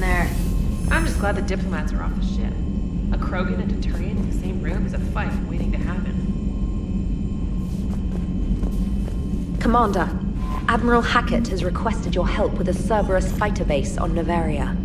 there. I'm just glad the diplomats are off the ship. A Krogan and a Turian in the same room is a fight waiting to happen. Commander, Admiral Hackett has requested your help with a Cerberus fighter base on Novaria.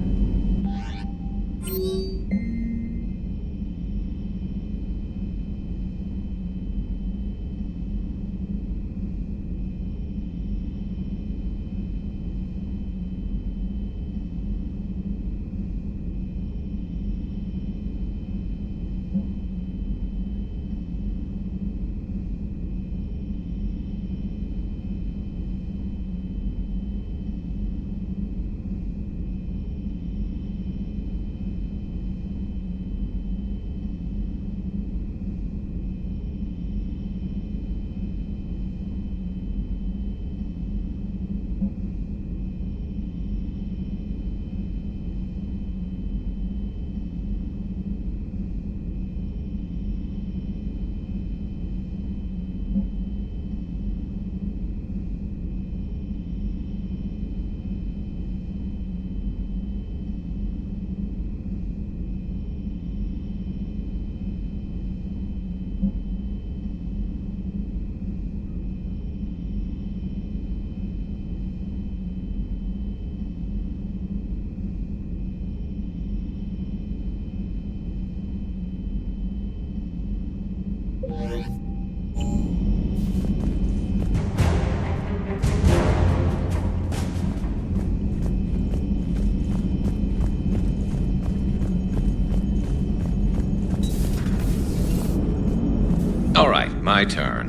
Alright, my turn.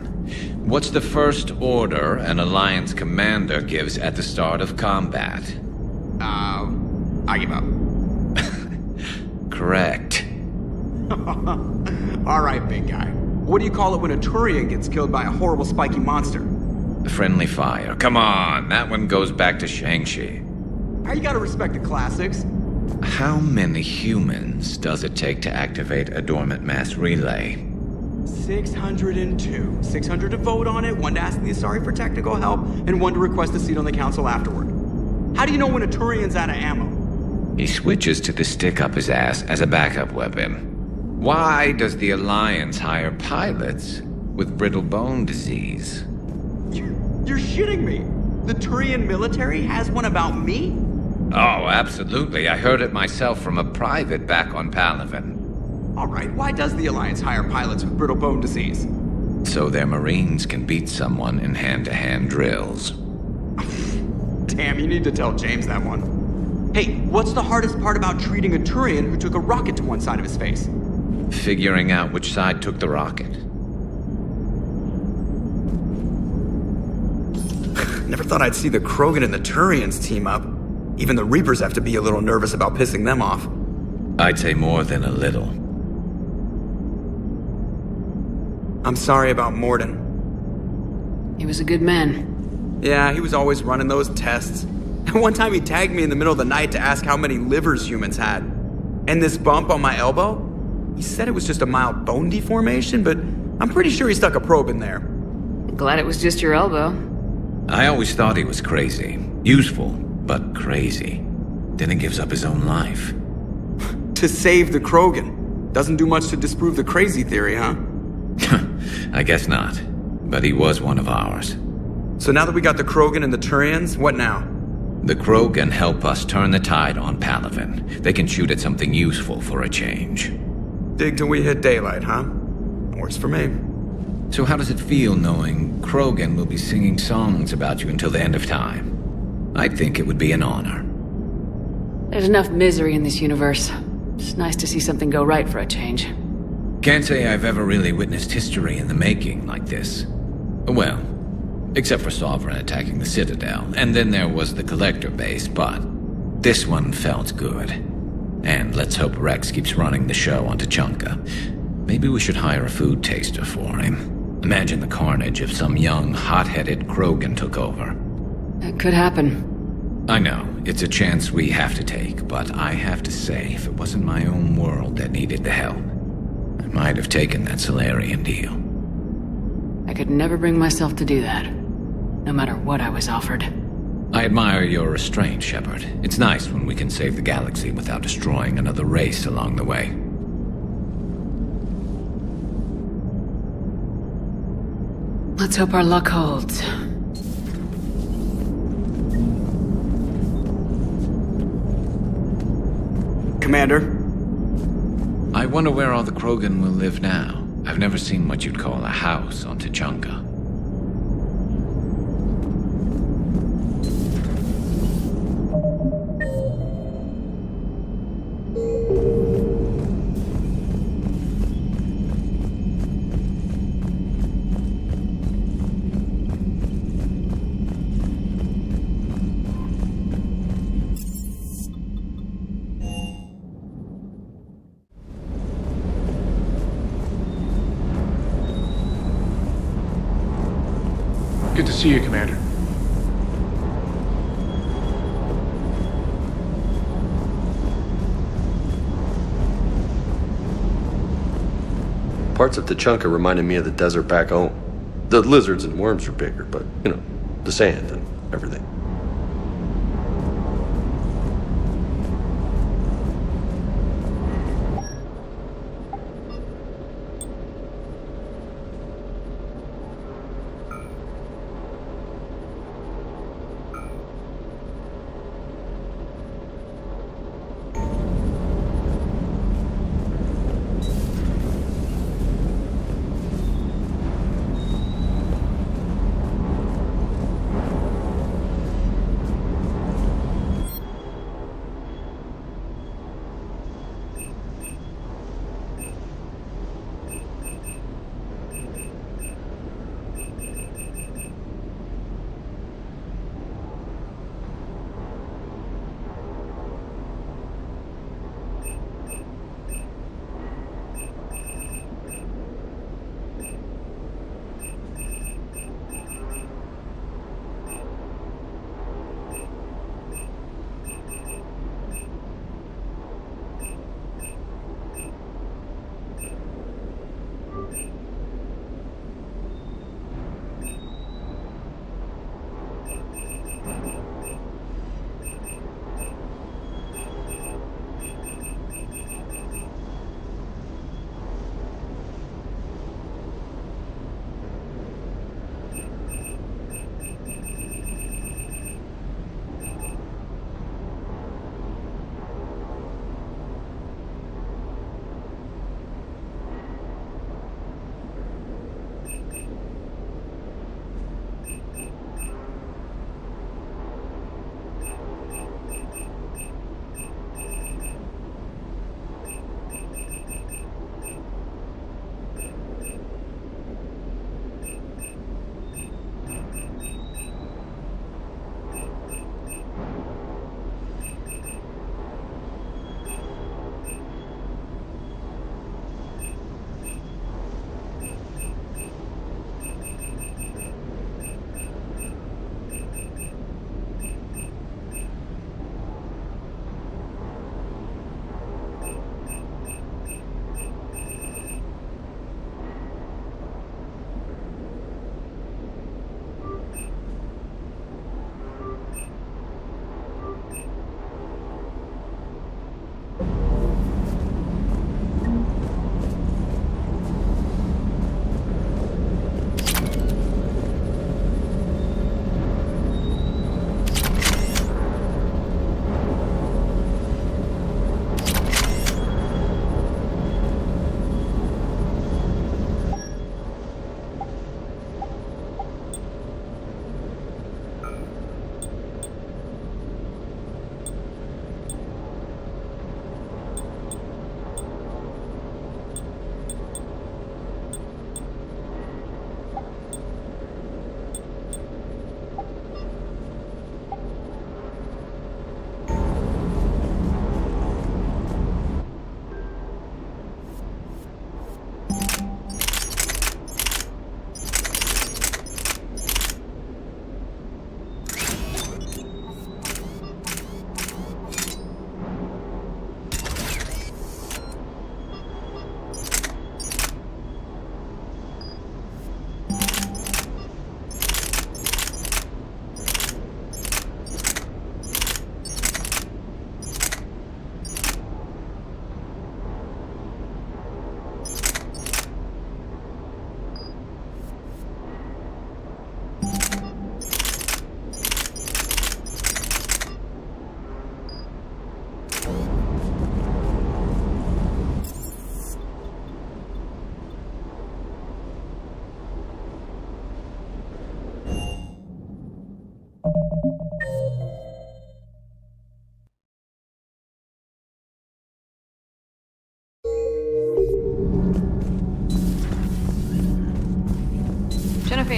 What's the first order an Alliance commander gives at the start of combat? I give up. Correct. Alright, big guy. What do you call it when a Turian gets killed by a horrible spiky monster? Friendly fire. Come on, that one goes back to Shang-Chi. You gotta respect the classics. How many humans does it take to activate a dormant mass relay? 602. 600 to vote on it, 1 to ask the Asari for technical help, and 1 to request a seat on the council afterward. How do you know when a Turian's out of ammo? He switches to the stick up his ass as a backup weapon. Why does the Alliance hire pilots with brittle bone disease? You're shitting me! The Turian military has one about me? Oh, absolutely. I heard it myself from a private back on Palaven. Alright, why does the Alliance hire pilots with brittle bone disease? So their Marines can beat someone in hand-to-hand drills. Damn, you need to tell James that one. Hey, what's the hardest part about treating a Turian who took a rocket to one side of his face? Figuring out which side took the rocket. Never thought I'd see the Krogan and the Turians team up. Even the Reapers have to be a little nervous about pissing them off. I'd say more than a little. I'm sorry about Morden. He was a good man. Yeah, he was always running those tests. And one time he tagged me in the middle of the night to ask how many livers humans had. And this bump on my elbow? He said it was just a mild bone deformation, but I'm pretty sure he stuck a probe in there. Glad it was just your elbow. I always thought he was crazy. Useful, but crazy. Then he gives up his own life. To save the Krogan. Doesn't do much to disprove the crazy theory, huh? I guess not. But he was one of ours. So now that we got the Krogan and the Turians, what now? The Krogan help us turn the tide on Palaven. They can shoot at something useful for a change. Dig till we hit daylight, huh? Works for me. So how does it feel knowing Krogan will be singing songs about you until the end of time? I think it would be an honor. There's enough misery in this universe. It's nice to see something go right for a change. Can't say I've ever really witnessed history in the making like this. Well, except for Sovereign attacking the Citadel, and then there was the Collector base, but this one felt good. And let's hope Rex keeps running the show on Tuchanka. Maybe we should hire a food taster for him. Imagine the carnage if some young, hot-headed Krogan took over. It could happen. I know, it's a chance we have to take, but I have to say, if it wasn't my own world that needed the help, I might have taken that Solarian deal. I could never bring myself to do that, no matter what I was offered. I admire your restraint, Shepard. It's nice when we can save the galaxy without destroying another race along the way. Let's hope our luck holds. Commander? I wonder where all the Krogan will live now. I've never seen what you'd call a house on Tuchanka. Good to see you, Commander. Parts of Tuchanka reminded me of the desert back home. The lizards and worms are bigger, but, the sand and everything.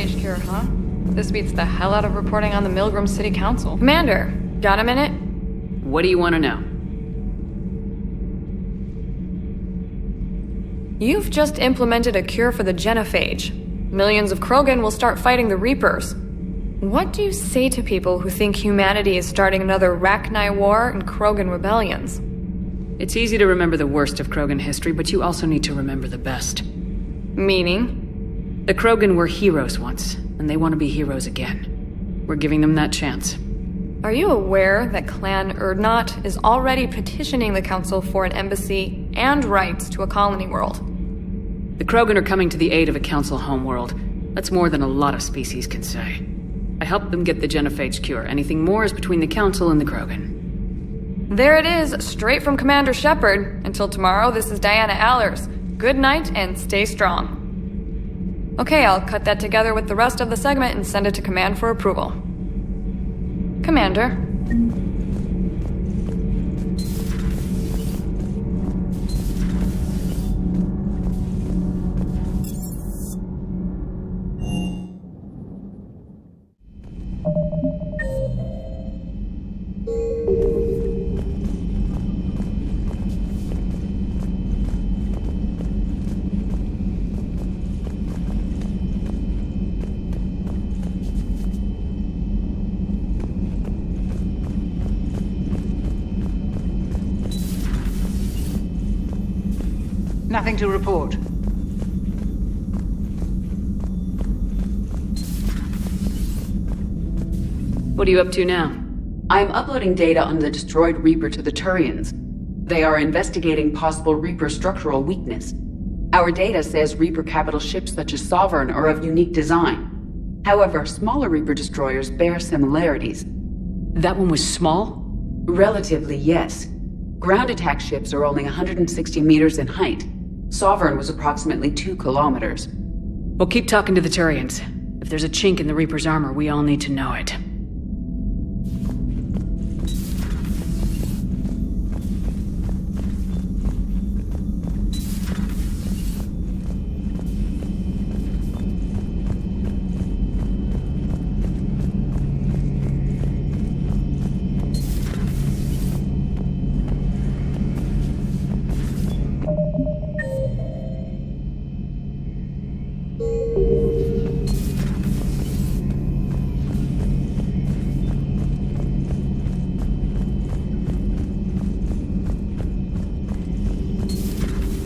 genophage cure, huh? This beats the hell out of reporting on the Milgram City Council. Commander, got a minute? What do you want to know? You've just implemented a cure for the genophage. Millions of Krogan will start fighting the Reapers. What do you say to people who think humanity is starting another Rachni War and Krogan rebellions? It's easy to remember the worst of Krogan history, but you also need to remember the best. Meaning? The Krogan were heroes once, and they want to be heroes again. We're giving them that chance. Are you aware that Clan Urdnot is already petitioning the Council for an embassy and rights to a colony world? The Krogan are coming to the aid of a Council homeworld. That's more than a lot of species can say. I helped them get the genophage cure. Anything more is between the Council and the Krogan. There it is, straight from Commander Shepard. Until tomorrow, this is Diana Allers. Good night and stay strong. Okay, I'll cut that together with the rest of the segment and send it to Command for approval. Commander. Nothing to report. What are you up to now? I'm uploading data on the destroyed Reaper to the Turians. They are investigating possible Reaper structural weakness. Our data says Reaper capital ships such as Sovereign are of unique design. However, smaller Reaper destroyers bear similarities. That one was small? Relatively, yes. Ground attack ships are only 160 meters in height. Sovereign was approximately 2 kilometers. Well, keep talking to the Turians. If there's a chink in the Reaper's armor, we all need to know it.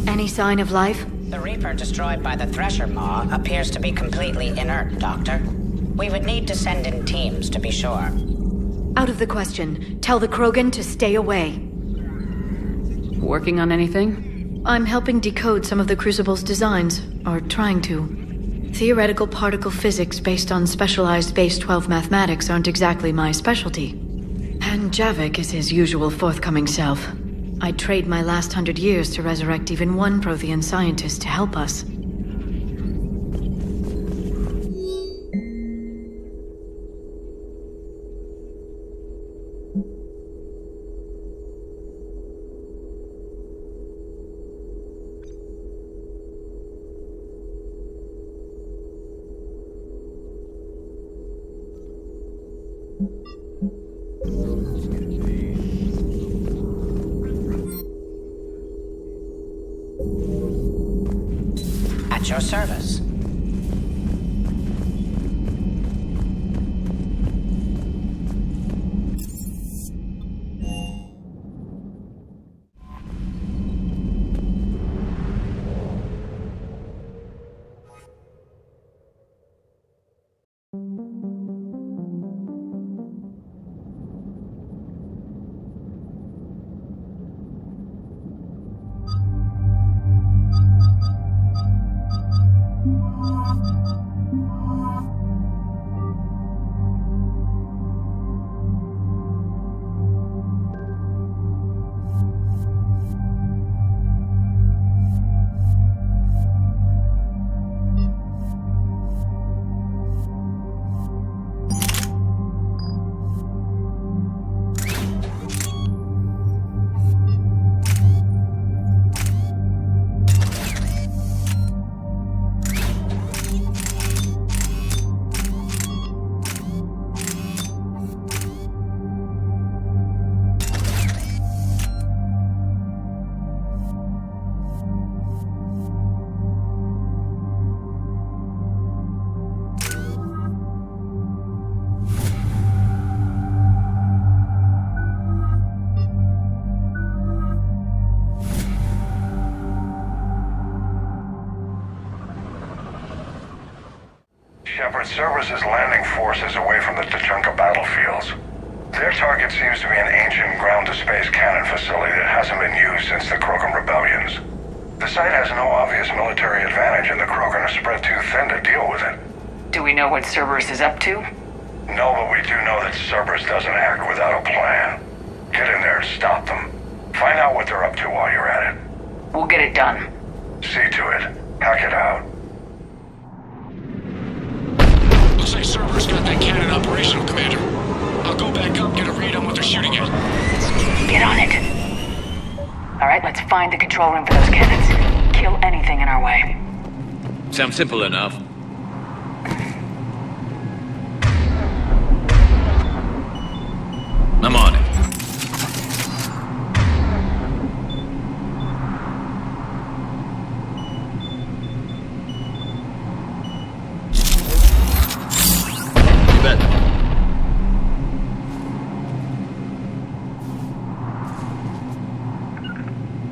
Any sign of life? The Reaper destroyed by the Thresher Maw appears to be completely inert, Doctor. We would need to send in teams to be sure. Out of the question. Tell the Krogan to stay away. Working on anything? I'm helping decode some of the Crucible's designs, or trying to. Theoretical particle physics based on specialized base 12 mathematics aren't exactly my specialty. And Javik is his usual forthcoming self. I'd trade my last 100 years to resurrect even one Prothean scientist to help us. At your service. Shepard, Cerberus' landing forces away from the Tuchanka battlefields. Their target seems to be an ancient ground-to-space cannon facility that hasn't been used since the Krogan rebellions. The site has no obvious military advantage, and the Krogan are spread too thin to deal with it. Do we know what Cerberus is up to? No, but we do know that Cerberus doesn't act without a plan. Get in there and stop them. Find out what they're up to while you're at it. We'll get it done. See to it. Hack it out. Looks like Cerberus got that cannon operational, Commander. I'll go back up, get a read on what they're shooting at. Get on it. All right, let's find the control room for those cannons. Kill anything in our way. Sounds simple enough. I'm on it. You bet.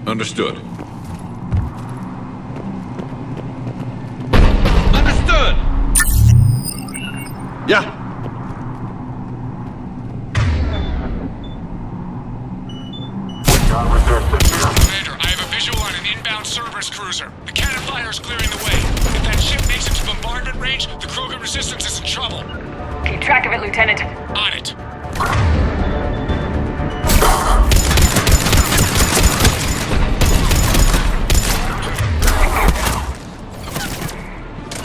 Understood. Understood! Yeah. Commander, I have a visual on an inbound Cerberus cruiser. The cannon fire is clearing the way. If that ship makes it to bombardment range, the Krogan resistance is in trouble. Keep track of it, Lieutenant. On it.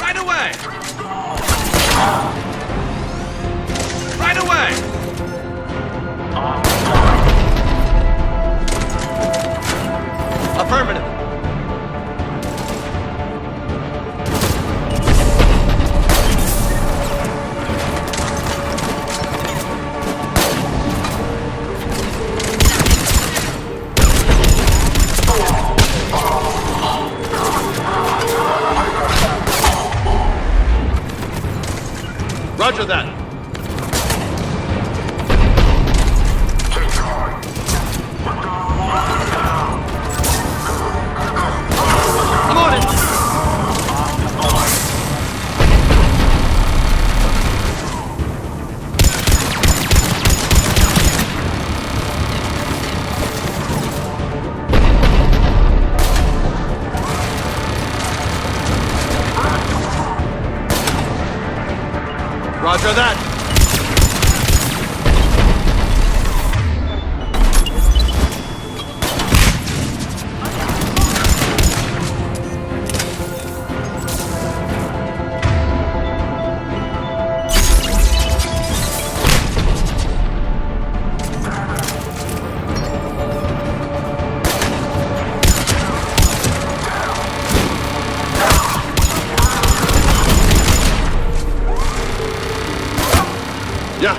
Right away! Right away! Affirmative. Roger that. I'm on it. Roger that. Yeah.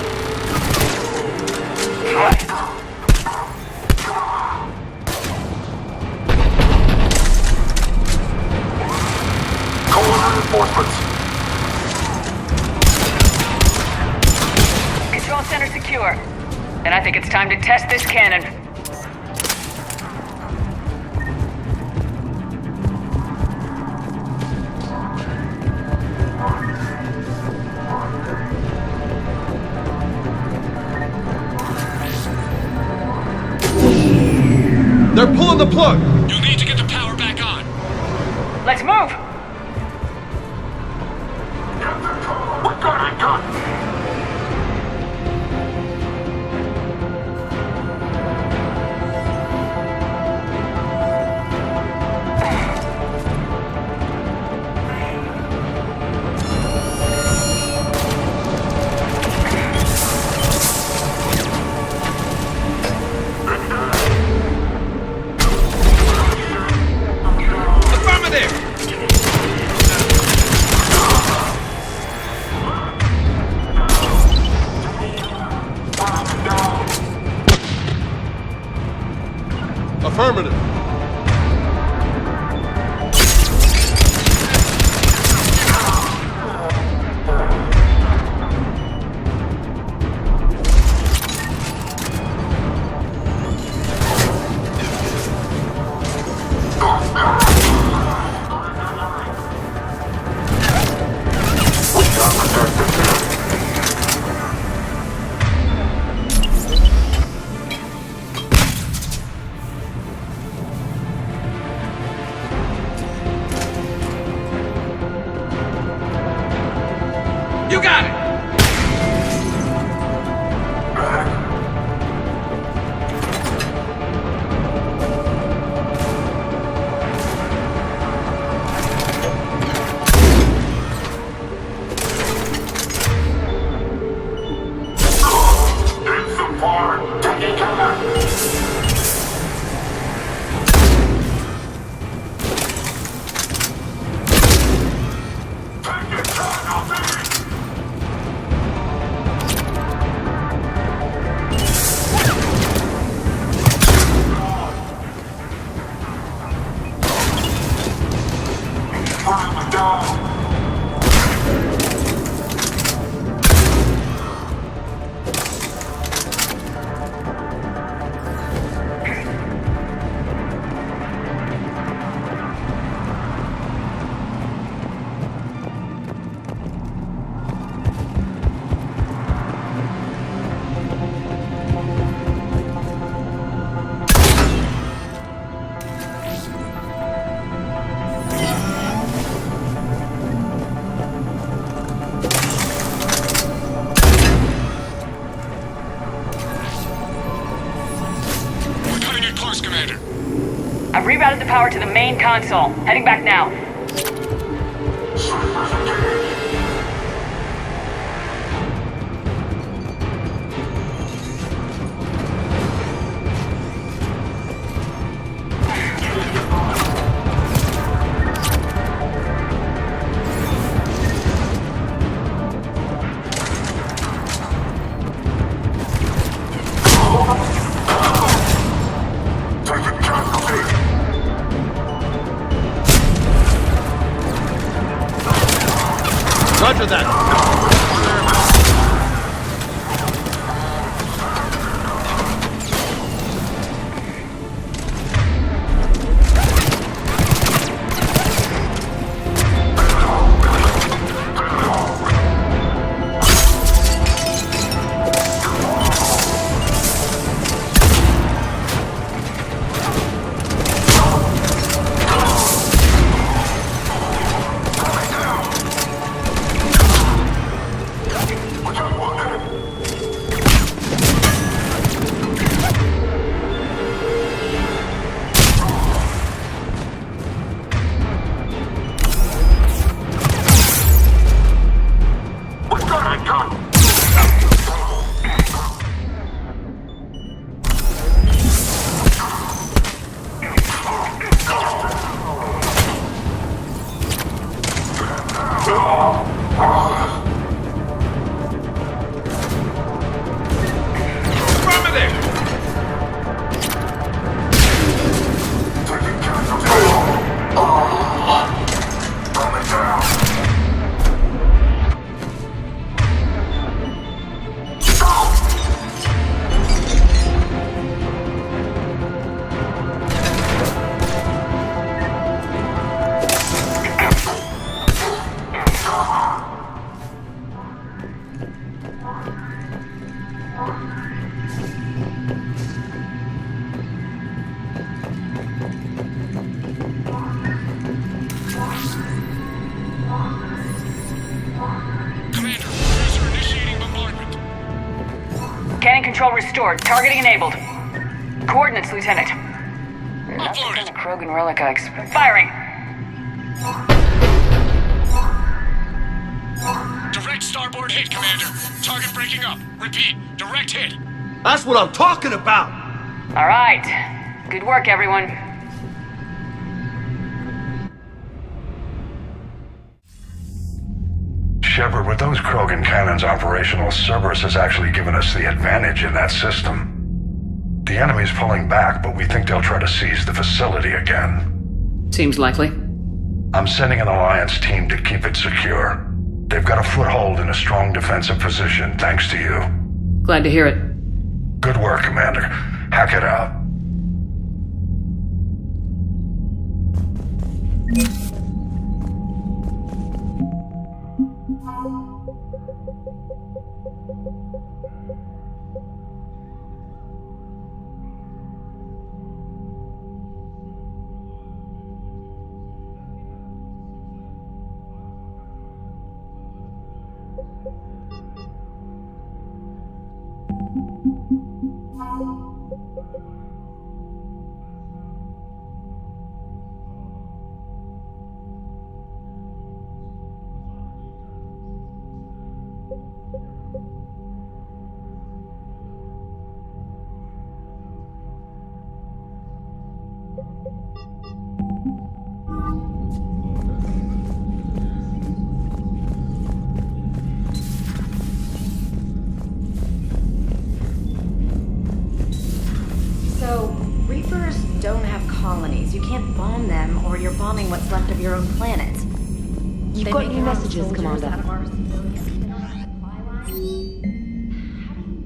Control center secure. Then I think it's time to test this cannon. They're pulling the plug. You'll need to get the power back on. Let's move! Affirmative. Commander. I've rerouted the power to the main console. Heading back now. Roger that. Cannon control restored. Targeting enabled. Coordinates, Lieutenant. Uploaded. The Krogan relic firing. Direct starboard hit, Commander. Target breaking up. Repeat. Direct hit. That's what I'm talking about. All right. Good work, everyone. Shepard, with those Krogan cannons operational, Cerberus has actually given us the advantage in that system. The enemy's pulling back, but we think they'll try to seize the facility again. Seems likely. I'm sending an Alliance team to keep it secure. They've got a foothold in a strong defensive position, thanks to you. Glad to hear it. Good work, Commander. Hack it out. So, Reapers don't have colonies. You can't bomb them, or you're bombing what's left of your own planet. You've got new messages, Commander. How do you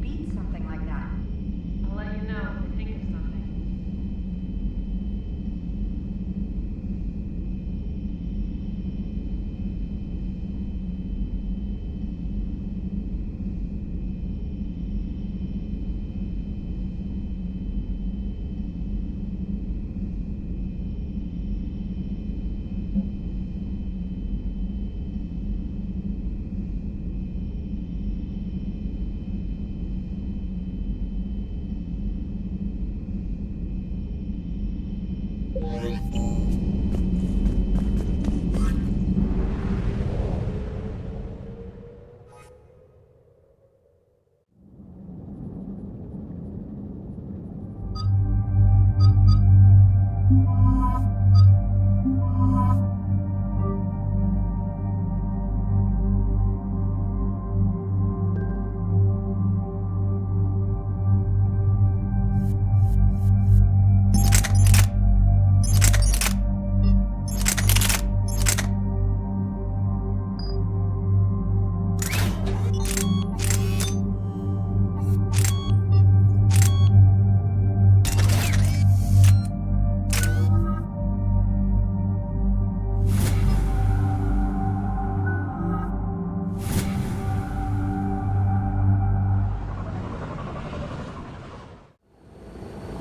beat something like that? I'll let you know if I think of something.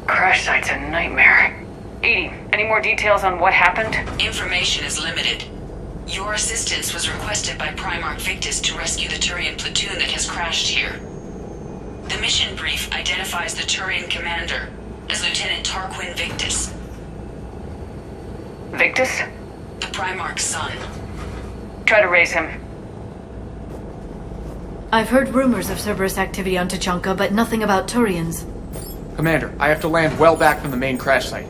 Crash site's a nightmare. Edie, any more details on what happened? Information is limited. Your assistance was requested by Primarch Victus to rescue the Turian platoon that has crashed here. The mission brief identifies the Turian commander as Lieutenant Tarquin Victus. Victus? The Primarch's son. Try to raise him. I've heard rumors of Cerberus activity on Tuchanka, but nothing about Turians. Commander, I have to land well back from the main crash site.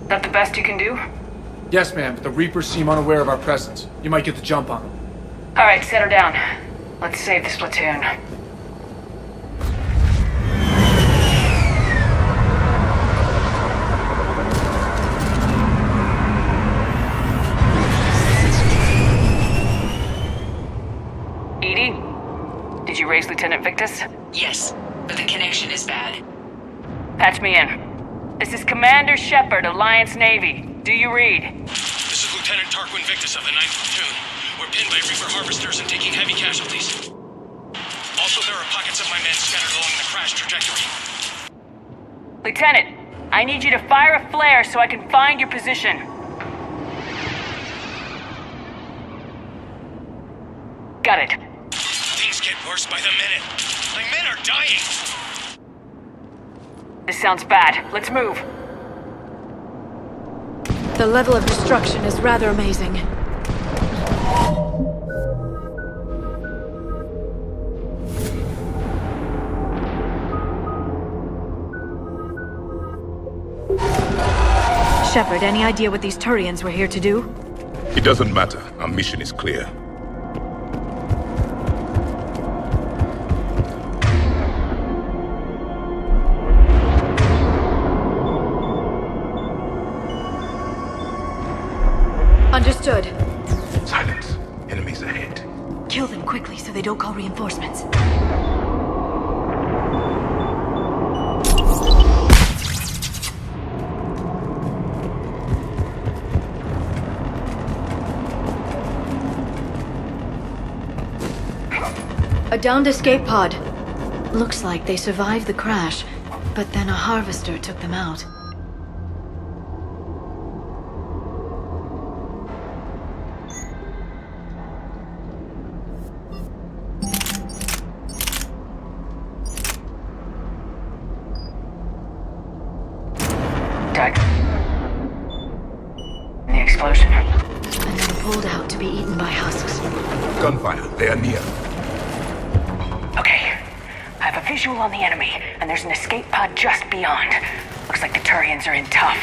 That the best you can do? Yes, ma'am, but the Reapers seem unaware of our presence. You might get the jump on them. Alright, set her down. Let's save this platoon. Edie? Did you raise Lieutenant Victus? Yes, but the connection is bad. Patch me in. This is Commander Shepard, Alliance Navy. Do you read? This is Lieutenant Tarquin Victus of the 9th Platoon. We're pinned by Reaper harvesters and taking heavy casualties. Also, there are pockets of my men scattered along the crash trajectory. Lieutenant, I need you to fire a flare so I can find your position. Got it. Things get worse by the minute. My men are dying! This sounds bad. Let's move. The level of destruction is rather amazing. Shepard, any idea what these Turians were here to do? It doesn't matter. Our mission is clear. Understood. Silence. Enemies ahead. Kill them quickly so they don't call reinforcements. A downed escape pod. Looks like they survived the crash, but then a harvester took them out. The explosion. And then pulled out to be eaten by husks. Gunfire. They are near. Okay. I have a visual on the enemy, and there's an escape pod just beyond. Looks like the Turians are in tough.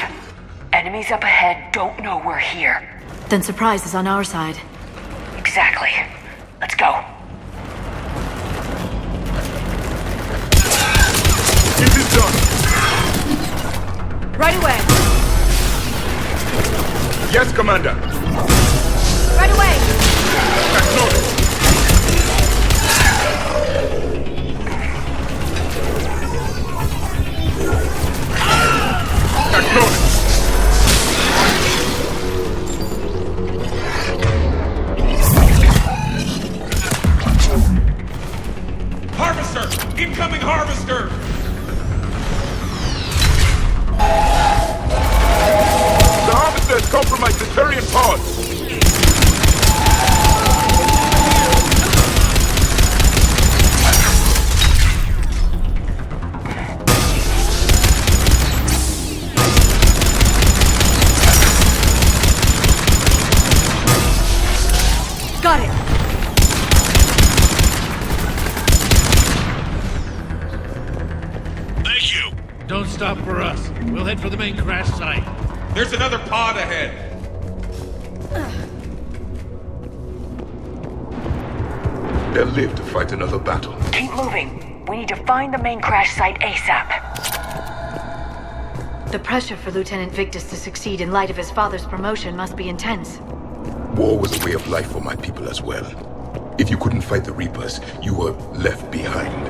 Enemies up ahead don't know we're here. Then surprise is on our side. Exactly. Let's go. Get it done! Right away! Yes, Commander! Right away! Harvester! Incoming harvester! The harvester has compromised the Turian pods! Got it! Thank you! Don't stop for us. We'll head for the main crash site. There's another pod ahead! They'll live to fight another battle. Keep moving. We need to find the main crash site ASAP. The pressure for Lieutenant Victus to succeed in light of his father's promotion must be intense. War was a way of life for my people as well. If you couldn't fight the Reapers, you were left behind.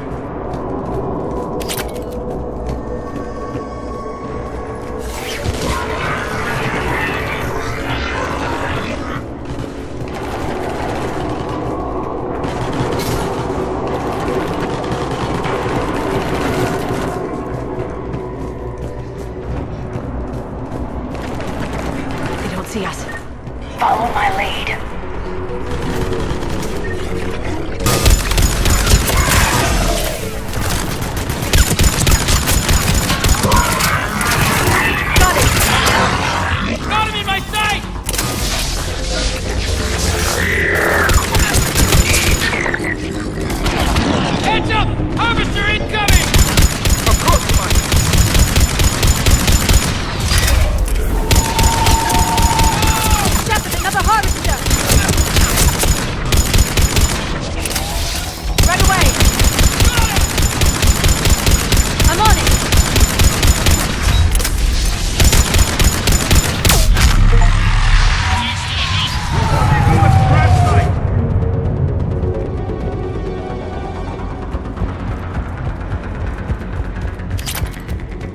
They don't see us. Follow my lead. Got him in my sight! Heads up! Harvester incoming! Of course, man! Shepard, another harvester! Right away! I'm on it!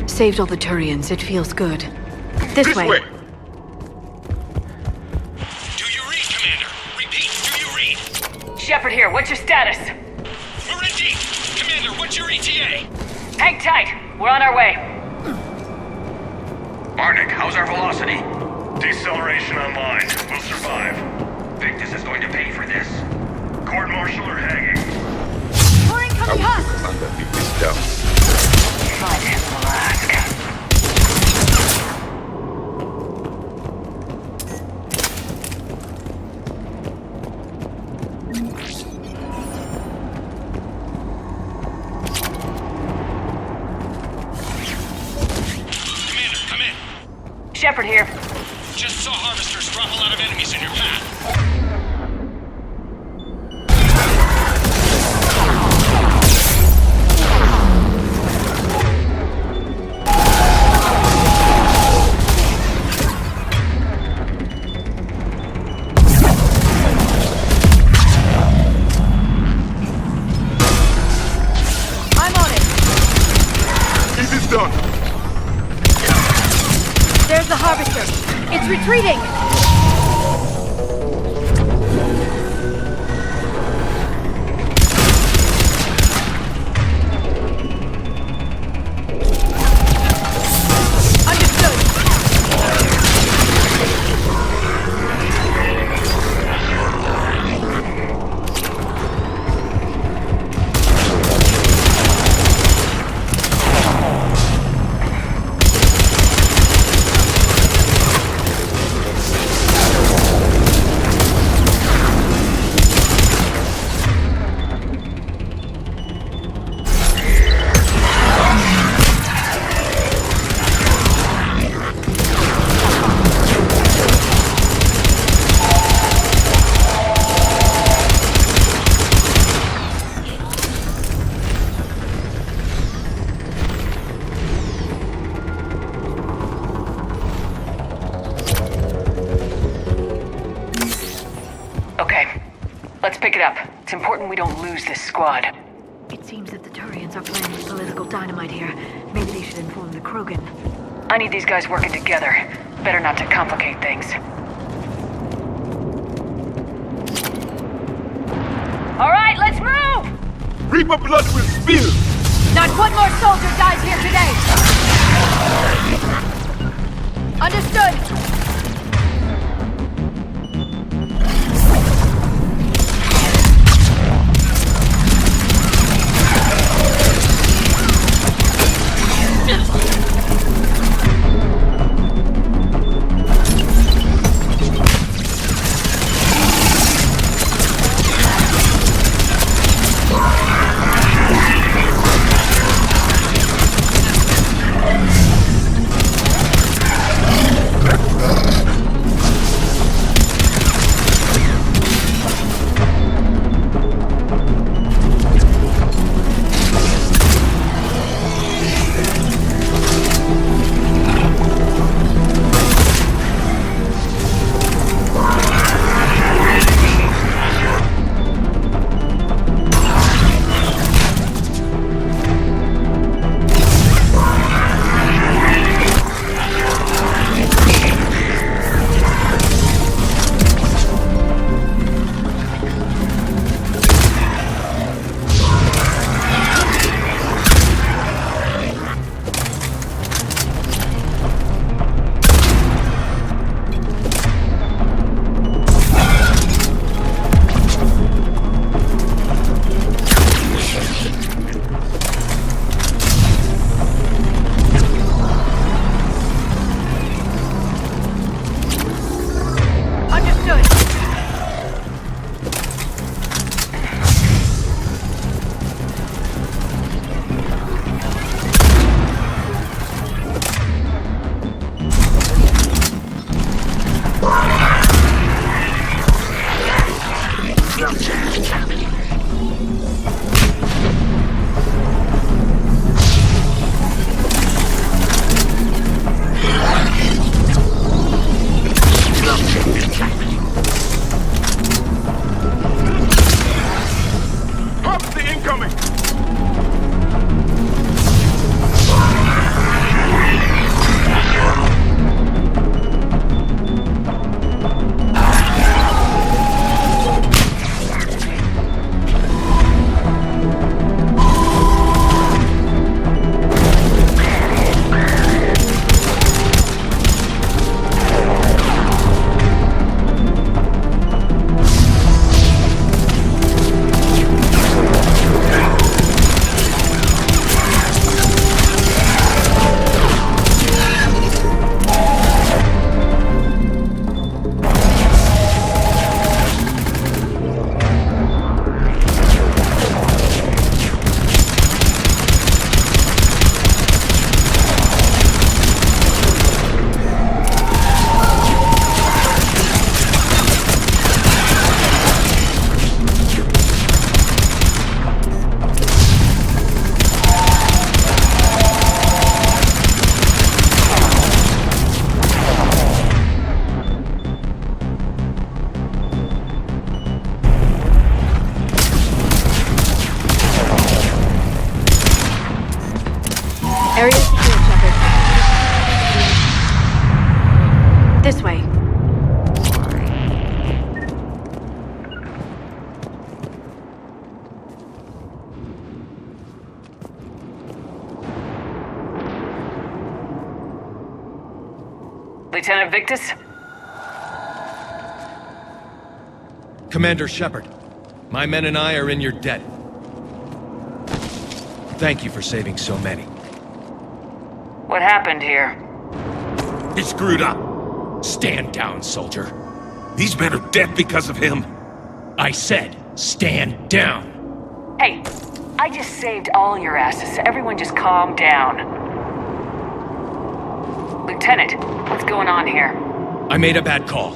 Saved all the Turians. It feels good. This way. Do you read, Commander? Repeat, do you read? Shepard here, what's your status? We're in deep! Commander, what's your ETA? Hang tight, we're on our way. Barnick, how's our velocity? Deceleration online. We'll survive. Victus is going to pay for this. Court-martial or hanging? More incoming husk! Commander, beat this down. Let him ask. Commander, come in. Shepard here. Just saw harvesters drop a lot of enemies in your path. I'm on it! It is done! There's the harvester! It's retreating! Understood! it up. It's important we don't lose this squad. It seems that the Turians are planning political dynamite here. Maybe they should inform the Krogan. I need these guys working together. Better not to complicate things. All right, let's move! Reaper blood will spill! Not one more soldier dies here today! Understood! Area secure, Shepard. This way. Lieutenant Victus? Commander Shepard, my men and I are in your debt. Thank you for saving so many. What happened here? He screwed up. Stand down, soldier. These men are dead because of him. I said, stand down. Hey, I just saved all your asses. Everyone just calm down. Lieutenant, what's going on here? I made a bad call.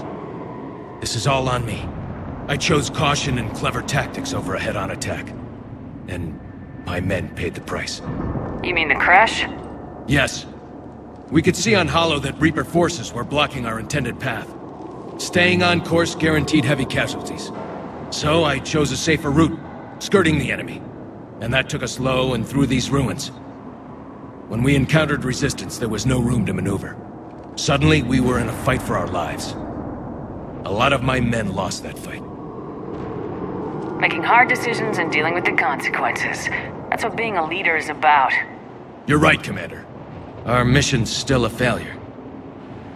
This is all on me. I chose caution and clever tactics over a head-on attack. And my men paid the price. You mean the crash? Yes. We could see on Hollow that Reaper forces were blocking our intended path. Staying on course guaranteed heavy casualties. So I chose a safer route, skirting the enemy. And that took us low and through these ruins. When we encountered resistance, there was no room to maneuver. Suddenly, we were in a fight for our lives. A lot of my men lost that fight. Making hard decisions and dealing with the consequences. That's what being a leader is about. You're right, Commander. Our mission's still a failure.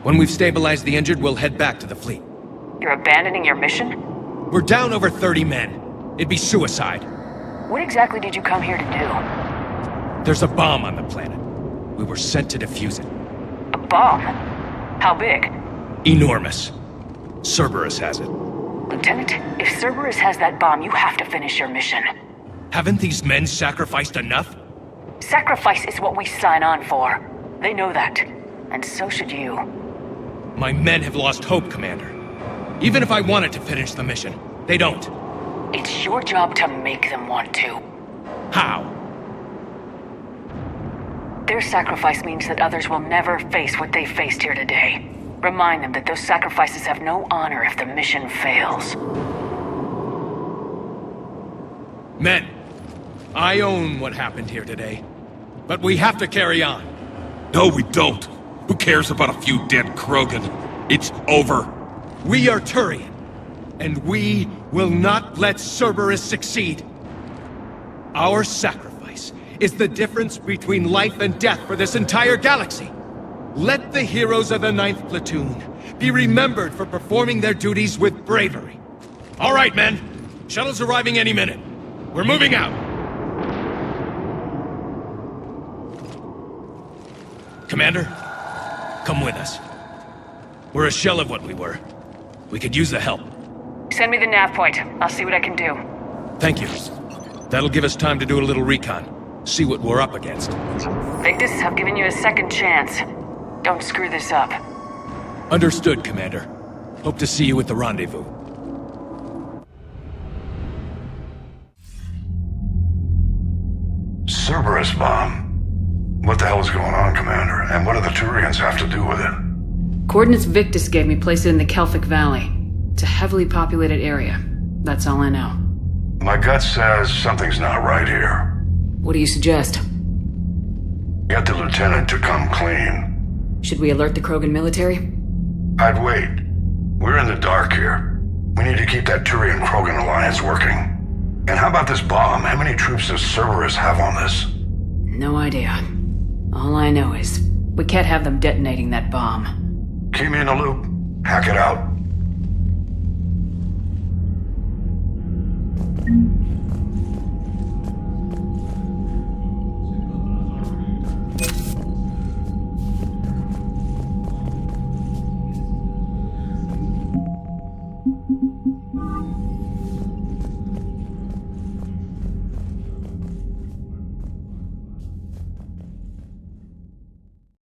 When we've stabilized the injured, we'll head back to the fleet. You're abandoning your mission? We're down over 30 men. It'd be suicide. What exactly did you come here to do? There's a bomb on the planet. We were sent to defuse it. A bomb? How big? Enormous. Cerberus has it. Lieutenant, if Cerberus has that bomb, you have to finish your mission. Haven't these men sacrificed enough? Sacrifice is what we sign on for. They know that. And so should you. My men have lost hope, Commander. Even if I wanted to finish the mission, they don't. It's your job to make them want to. How? Their sacrifice means that others will never face what they faced here today. Remind them that those sacrifices have no honor if the mission fails. Men, I own what happened here today. But we have to carry on. No, we don't. Who cares about a few dead Krogan? It's over. We are Turian, and we will not let Cerberus succeed. Our sacrifice is the difference between life and death for this entire galaxy. Let the heroes of the 9th Platoon be remembered for performing their duties with bravery. All right, men. Shuttle's arriving any minute. We're moving out. Commander, come with us. We're a shell of what we were. We could use the help. Send me the nav point. I'll see what I can do. Thank you. That'll give us time to do a little recon. See what we're up against. Victus, I've given you a second chance. Don't screw this up. Understood, Commander. Hope to see you at the rendezvous. Cerberus bomb. What the hell is going on, Commander? And what do the Turians have to do with it? Coordinates Victus gave me place it in the Kelphic Valley. It's a heavily populated area. That's all I know. My gut says something's not right here. What do you suggest? Get the lieutenant to come clean. Should we alert the Krogan military? I'd wait. We're in the dark here. We need to keep that Turian-Krogan alliance working. And how about this bomb? How many troops does Cerberus have on this? No idea. All I know is, we can't have them detonating that bomb. Keep me in the loop. Hack it out.